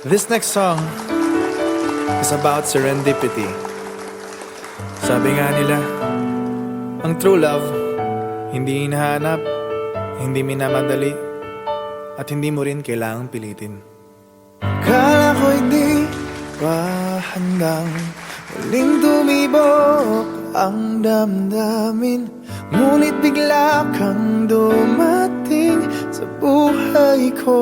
This next song is about serendipity. Sabi nga nila, ang true love, hindi hinahanap, hindi minamadali, at hindi mo rin kailangang pilitin. Akala ko'y di pa handang muling tumibok ang damdamin, ngunit bigla kang dumating sa buhay ko.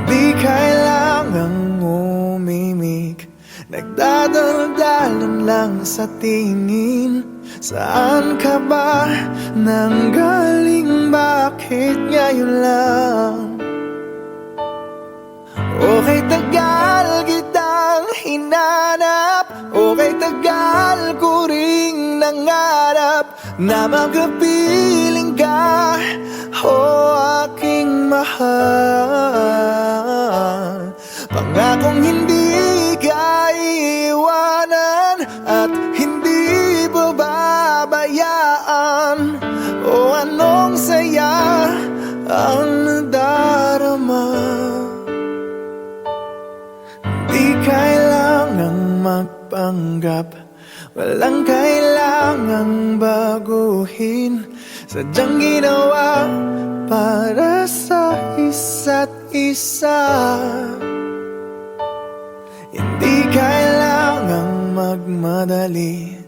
Di kailangang umimik, nagdadaldalan lang sa tingin. Saan ka ba nanggaling, bakit ngayon lang? Okay, tagal kitang hinanap, okay, tagal ko ring nangarap na magkapiling ka, oh aking mahal. Pangakong hindi ka iiwanan at hindi babayaan. O anong saya ang nadarama. Di kailangang magpanggap, walang kailangang baguhin. Sadyang ginawa para sa isa't isa. Hindi kailangang magmadali,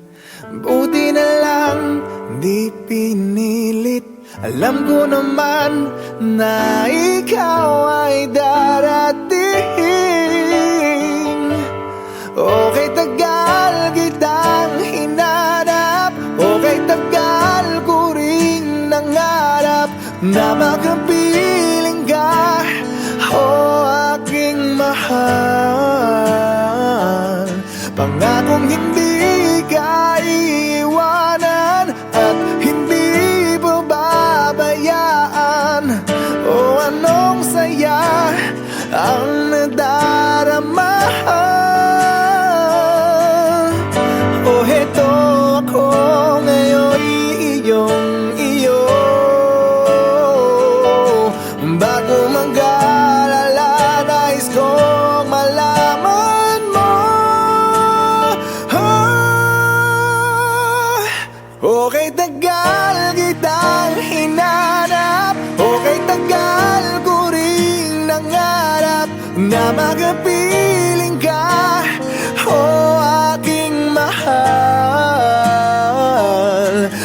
buti na lang di pinilit. Alam ko naman na ikaw ay darating. Okay, tagal kitang hinanap, okay, tagal ko ring nangarap na makapiling ka, oh aking mahal. Pangakong hindi ka iiwanan at hindi babayaan. O anong saya ang nadarama. O heto ako ngayon iyong-iyo. Bago mag-alala, nais kong malaman mo. Okay, tagal kitang hinanap, okay, tagal ko ring nangarap na makapiling ka, oh aking mahal.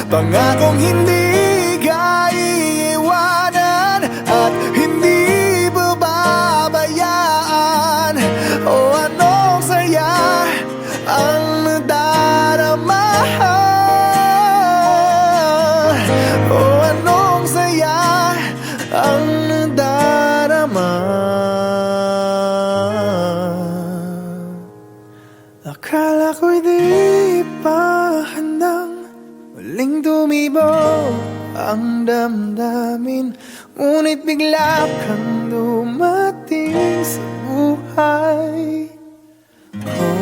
Pangakong hindi ka iiwanan at hindi babayaan. O anong saya ang nadarama. O anong saya ang nadarama. Akala ko'y di pa handang muling tumibok ang damdamin, ngunit bigla kang dumating sa buhay ko.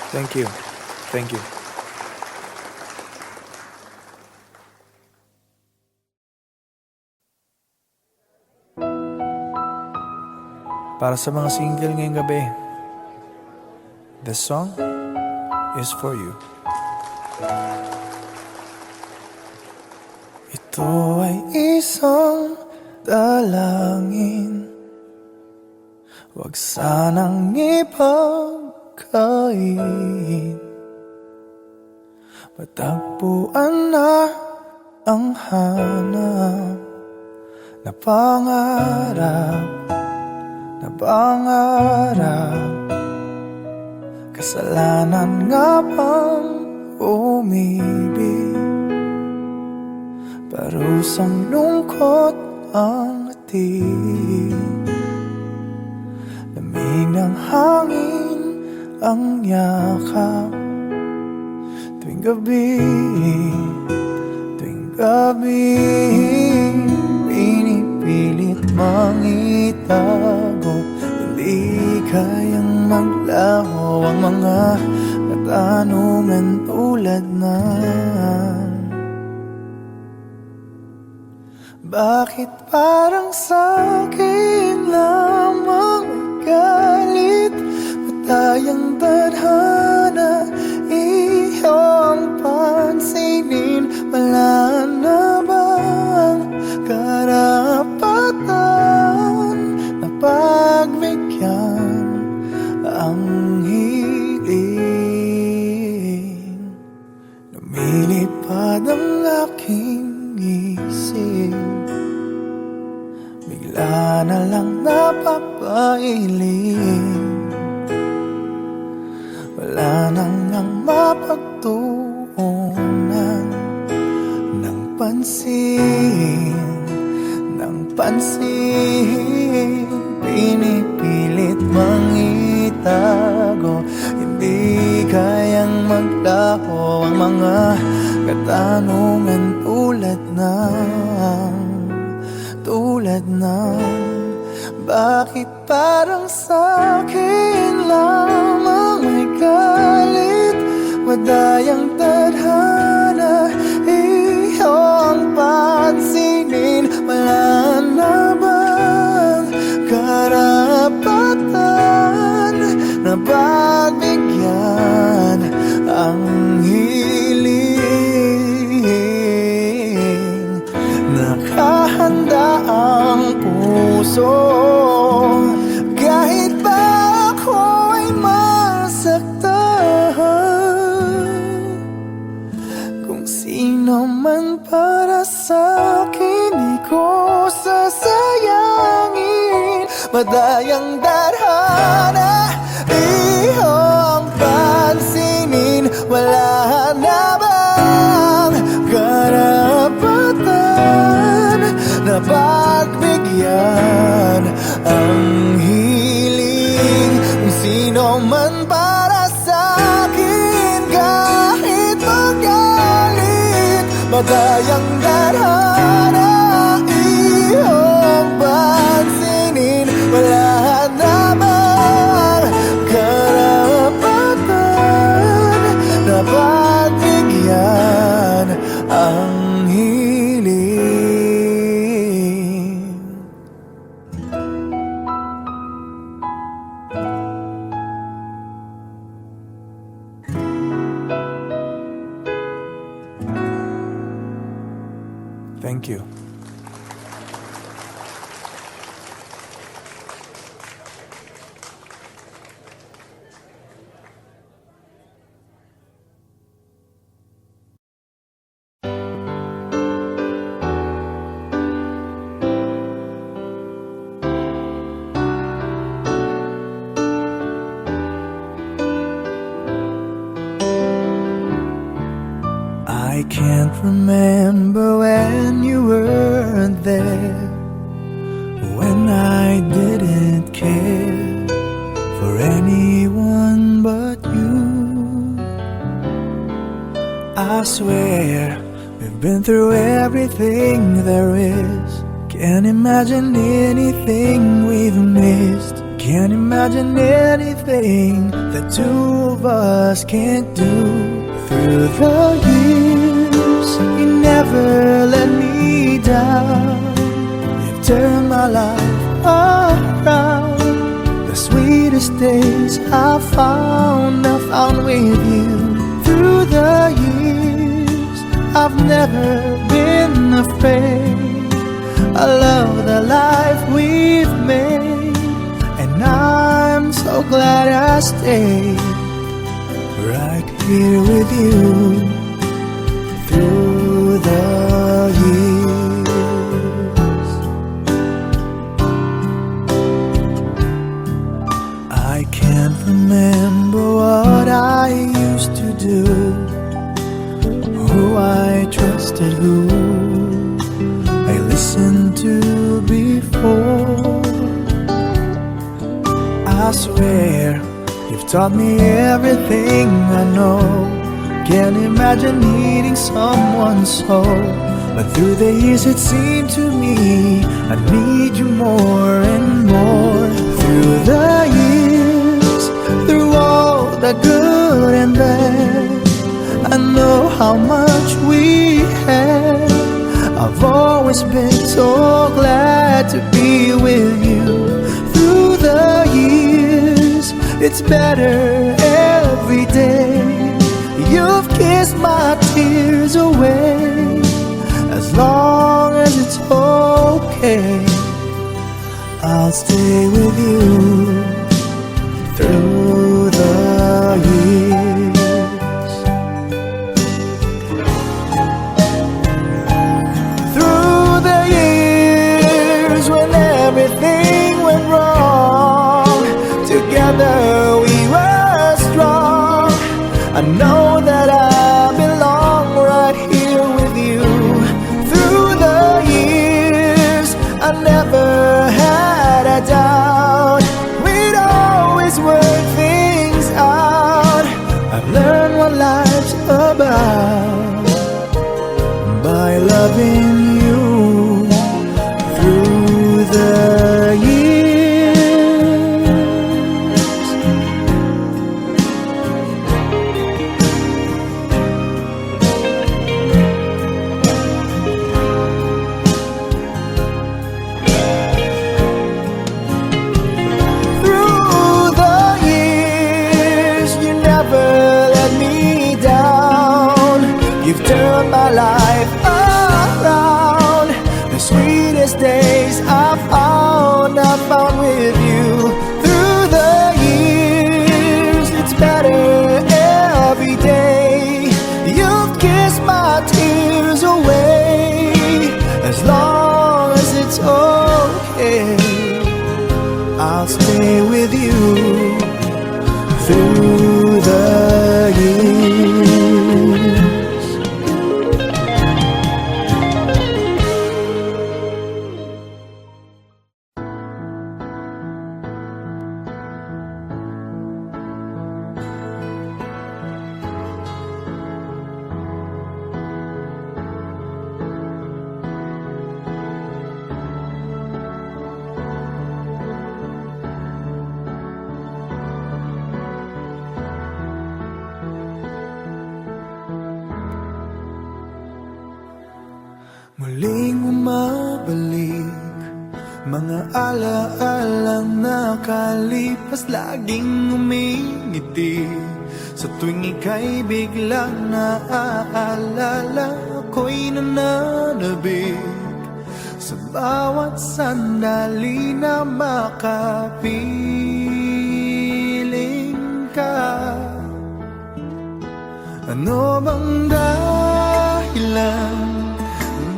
Thank you. Thank you. Para sa mga single ngayong gabi, this song is for you. Ito ay isang dalangin, huwag sanang ipagkain. Matagpuan na ang hanap na pangarap, na pangarap. Kasalanan nga bang umibig? Parusang lungkot ang ating, lamig ng hangin ang yakap. Tuwing gabi, tuwing gabi, pinipilit mangitago. Hindi kayang maglaho ang mga katanungan tulad ng Bakit parang sa'kin lamang may galit? Matayang tadhana, iyong pansinin. Wala na bang karapatan na pagbigyan ang hiling? Lumilipad ang aking isip, bigla na lang napapailing. Wala nang ang mapagtuunan ng pansin, ng pansin. Pinipilit mang itago, hindi kayang maglaho ang mga katanungan tulad ng bakit parang sa'kin lamang may galit? Madayang tadhana, iyong pansinin. Wala na bang karapatan na pagbigyan ang hiling? Nakahanda ang puso kahit pa ako'y masaktan. Kung sino man para sa'kin, di ko sasayangin. Madayang darhana, iyong pansinin. Wala na bang karapatan na pagbigyan ang hiling? Kung sino man para sa'kin, kahit magalit. Madayang darhana, iyong pansinin. Wala na bang karapatan na pagbigyan ang hiling? Thank you. I can't remember when you weren't there, when I didn't care for anyone but you. I swear we've been through everything there is. Can't imagine anything we've missed. Can't imagine anything the two of us can't do. Through the years, you never let me down. You've turned my life around. The sweetest days I found with you. Through the years, I've never been afraid. I love the life we've made, and I'm so glad I stayed right here with you through the years. I can't remember what I used to do, who I trusted, who I listened to before. I swear you've taught me everything I know. Can't imagine needing someone so. But through the years it seemed to me I need you more and more. Through the years, through all the good and bad, I know how much we had. I've always always been so glad to be with you. Through the years, it's better every day. You've kissed my tears away. As long as it's okay, I'll stay with you through the years. Through the years when everything went wrong, together we were strong. I know that I belong right here with you. Through the years, I never had a doubt. We'd always work things out. I've learned what life's about by loving you through the years. Through the years, you never let me down. You've turned my life around. The sweetest days I found with you. Through the years, it's better every day. You've kissed my tears away. As long as it's okay, I'll stay with you through the years. Muling umabalik, mga alaalang nakalipas, laging umingiti. Sa tuwing ika'y biglang naaalala, ako'y nananabik sa bawat sandali na makapiling ka. Ano bang dahilan?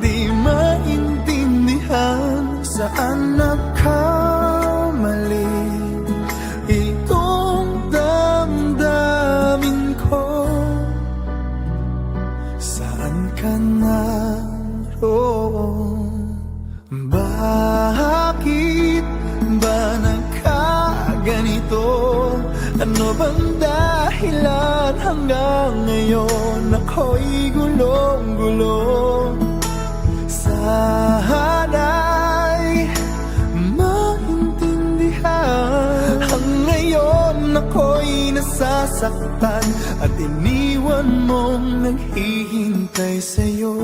Di maintindihan saan nagkamali itong damdamin ko. Saan ka naroon? Bakit ba nagkaganito? Ano bang dahilan hanggang ngayon ako'y gulong-gulong? Sana'y maintindihan. Ang ngayon ako'y nasasaktan at iniwan mong naghihintay sa'yo.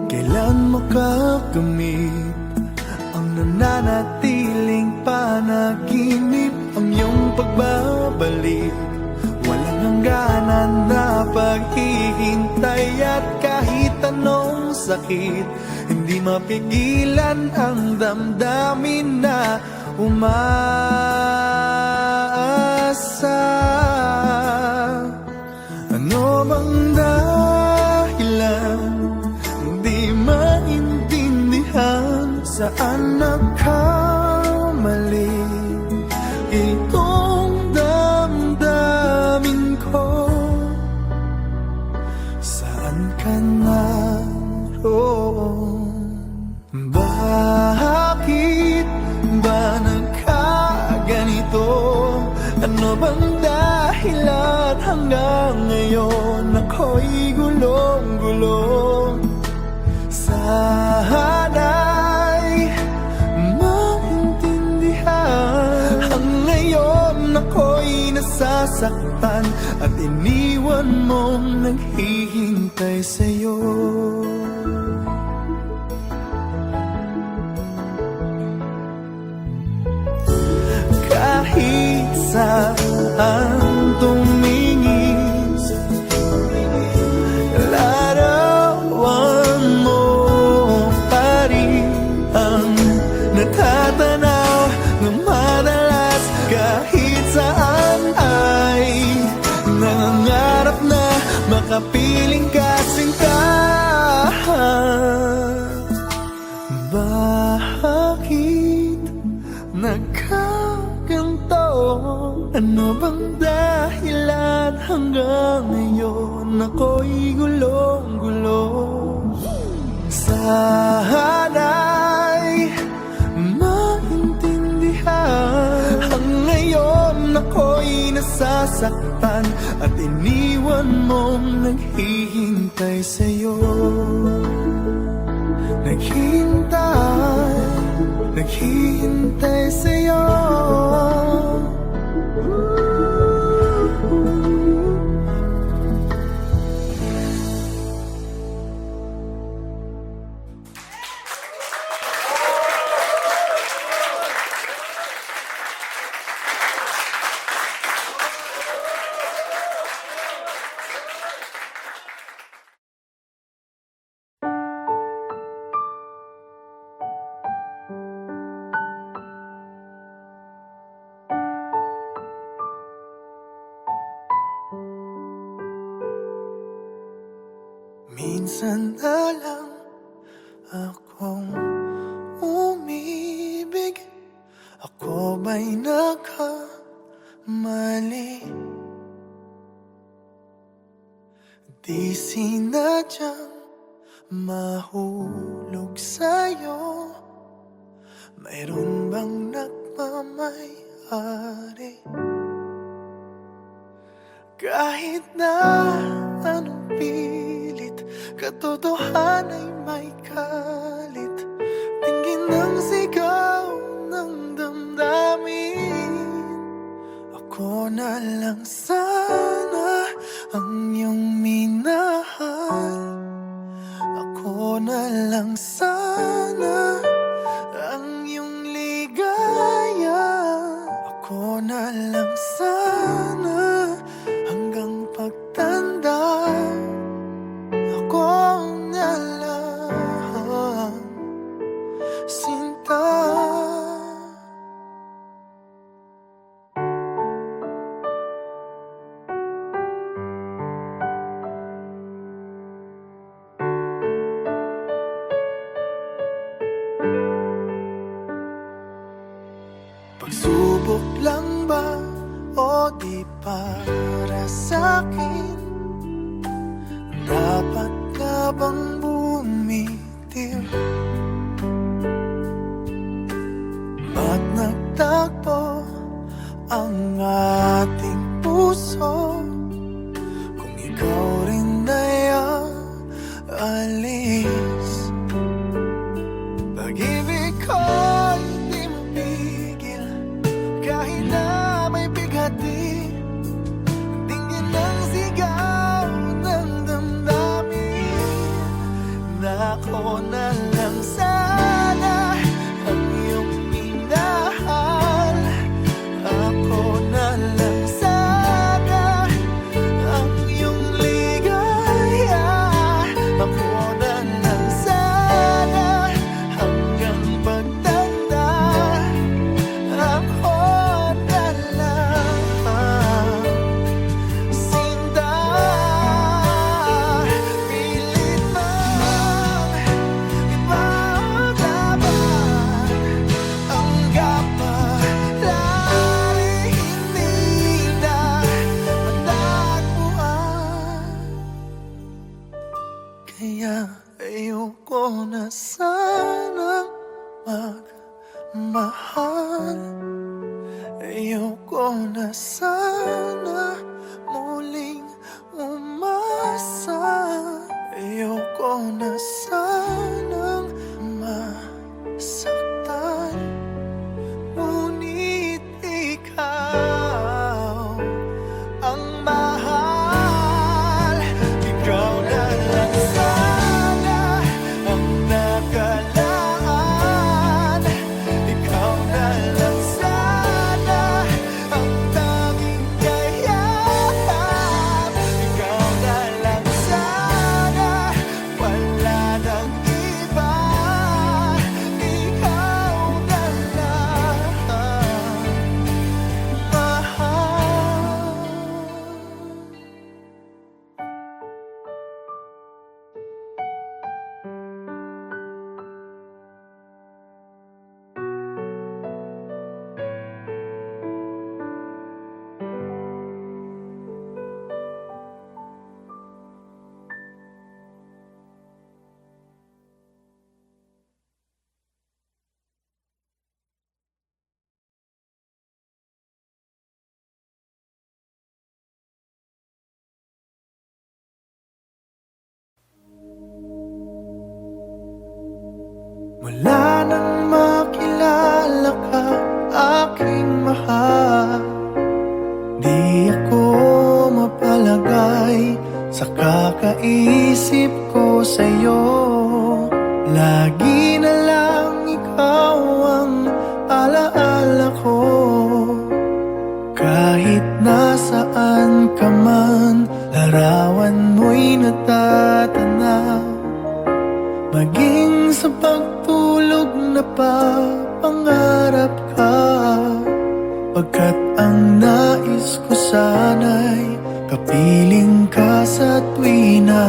Kailan makakamit ang nananatiling panaginip, ang iyong pagbabalik? Walang hangganan na paghihintay at kahit anong sakit, hindi mapigilan ang damdamin na umaasa. Ano bang dahilan? Hindi maintindihan saan nagkamali itong damdamin ko. Saan ka naroon? Bakit ba nagkaganito? Ano bang dahilan hanggang ngayon ako'y gulong-gulong? Sana'y maintindihan. Ang ngayon ako'y nasa nasasaktan at iniwan mong naghihintay sa'yo. Kahit saan tumingin, larawan mo pa rin ang natatanaw ng madalas. Kahit saan ay nangangarap na makapiling ka, sinta. Bakit nagkaganto? Ano bang dahilan hanggang ngayon ako'y gulong-gulo? Sana'y maintindihan, ang ngayon ako'y nasasaktan at iniwan mong naghihintay sa'yo. Naghihintay sa'yo. Minsan na lang akong umibig, ako ba'y nagkamali? Di sinadyang mahulog sa'yo, mayroon bang nagmamayari? Kahit na anong pilit, katotohanan ay may kalit. Tingin ng sigaw ng damdamin, ako na lang sana ang iyong minahal. Ako na lang sana ang iyong ligaya. Ako na lang sana hanggang pagtanda. Ako na lang, sinta. Pagsubok lang ba o di para sa'kin? Dapat ka bang bumitiw? Ba't nagtagpo ang ating puso kung ikaw rin ay aalis? Pag-ibig ko'y di mapigil kahit na may bigati. Tingin ng sigaw ng damdamin na ako na lang sana ang iyong minahal. Ako na lang sana ang iyong ligaya. Ako na lang sana hanggang pagtanda. Ako na lang, sinta. Pilit mang ipaglaban ang kapalaran, hindi na matagpuan. Kaya ayoko na sanang magmahal. Ayoko na sana muling umasa. Ayoko na sanang masaktan. Ngunit ikaw Mula nang makilala ka, aking mahal, di ako mapalagay sa kakaisip ko sa'yo. Lagi na lang ikaw ang alaala ko. Kahit nasaan ka man, larawan mo'y natatanaw. Maging sa pagtulog napapangarap ka, pagkat ang nais ko sana'y kapiling ka sa tuwina.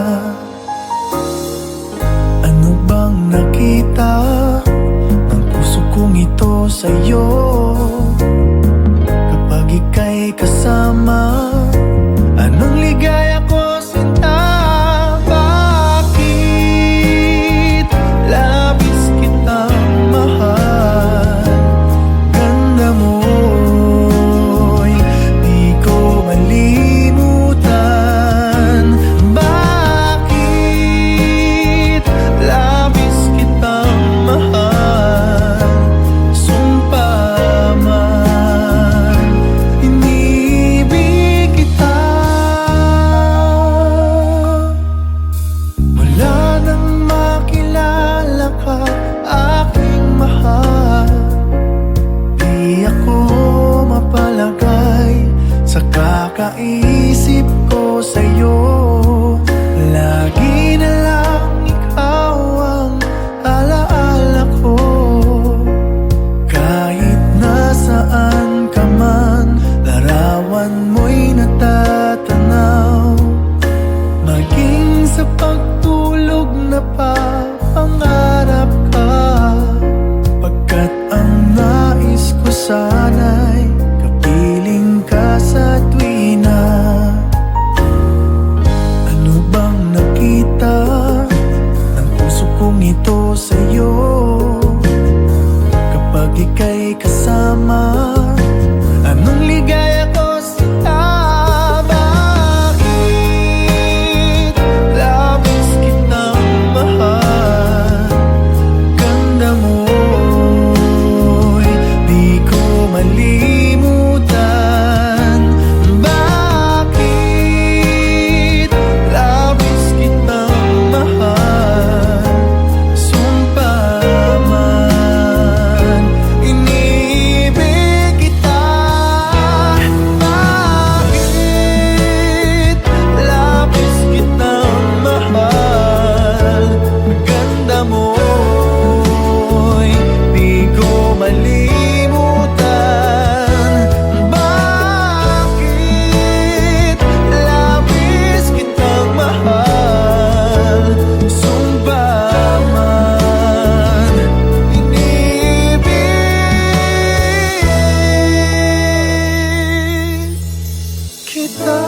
Ano bang nakita ng puso kong ito sa'yo? Kapag ika'y kasama, anong ligaya ko sinta? Bakit labis kitang mahal? Ganda mo'y di ko malimutan. Bakit labis kitang mahal? Sumpa man, inibig kita. Mula nang makilala ka, aking mahal, di ako mapalagay sa kakaisip ko sa'yo. Lagi na lang ikaw ang alaala ko. Kahit nasaan ka man, larawan mo'y natatanaw. Maging sa pagtulog napapangarap ka, pagkat ang nais ko sana'y kapiling ka sa tuwina. Ano bang nakita ng puso kong ito sa'yo? Kapag ika'y kasama, anong ligaya ko sinta? Bakit labis kitang mahal? Ganda mo'y di ko malimutan. Bakit labis kitang mahal? Sumpa man, inibig kita. Bakit labis kitang mahal? Ganda mo'y di ko malimutan. Bakit labis kitang mahal? Sumpa man, inibig kita.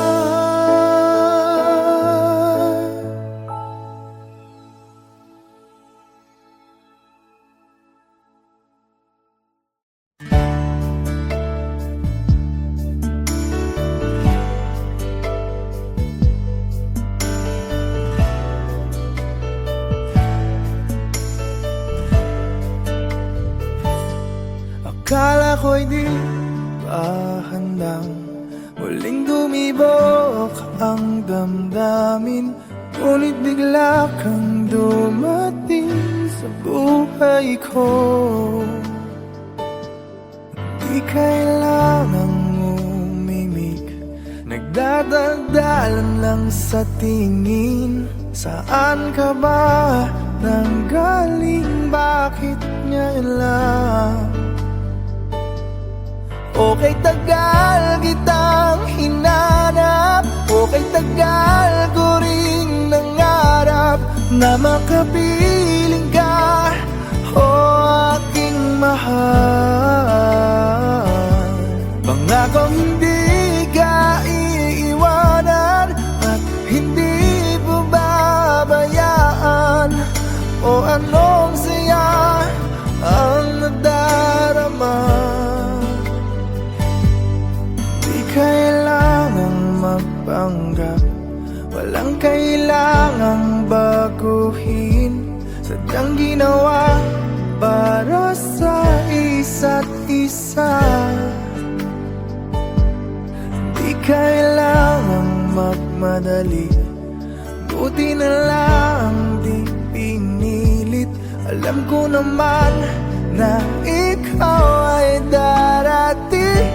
Akala ko'y di pa handang muling dumibok ang damdamin, ngunit bigla kang dumating sa buhay ko. Di kailangang umimik, nagdadaldalan lang sa tingin. Saan ka ba nanggaling? Bakit ngayon lang? Okay, tagal kitang hinanap, okay, tagal ko ring nangarap na makapiling ka, o aking mahal. Pangakong hindi ka iiwanan at hindi babayaan, o anong saya ang nadarama. Kailangang magpanggap, walang kailangang baguhin. Sadyang ginawa para sa isa't isa. Di kailangang magmadali, buti na lang di pinilit. Alam ko naman na ikaw ay darating.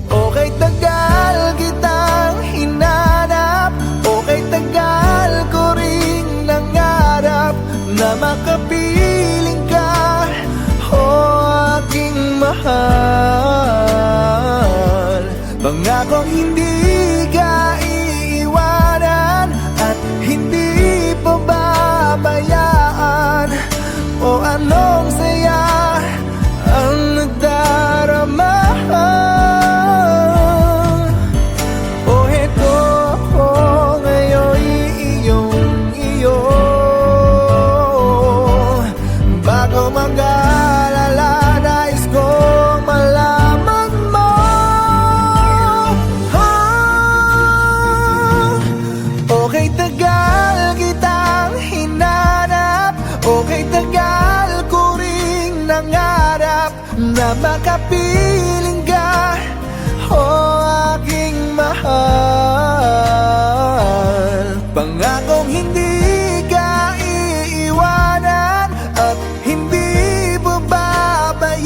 Okay, tagal kitang hinanap, okay, tagal ko ring nangarap na makapiling ka, o aking mahal. Pangakong hindi ka iiwanan at hindi pababayaan. O anong saya ang nadarama. O heto ako ngayon iyong-iyo. Bago mag-alala, nais kong malaman mo. Okay, tagal kitang hinanap, okay, tagal ko ring nangarap na makapiling ka, o aking mahal. Pangakong hindi ka iiwanan at hindi babayaan.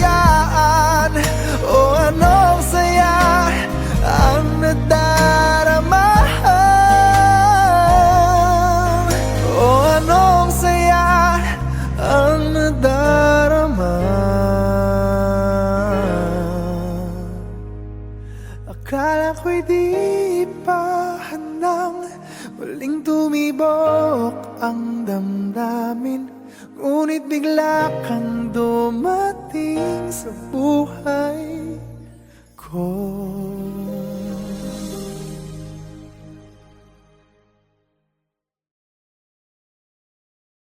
O anong saya ang nadarama. O anong saya ang nadarama. Akala ko'y di pa handang muling tumibok ang damdamin, ngunit bigla kang dumating sa buhay ko.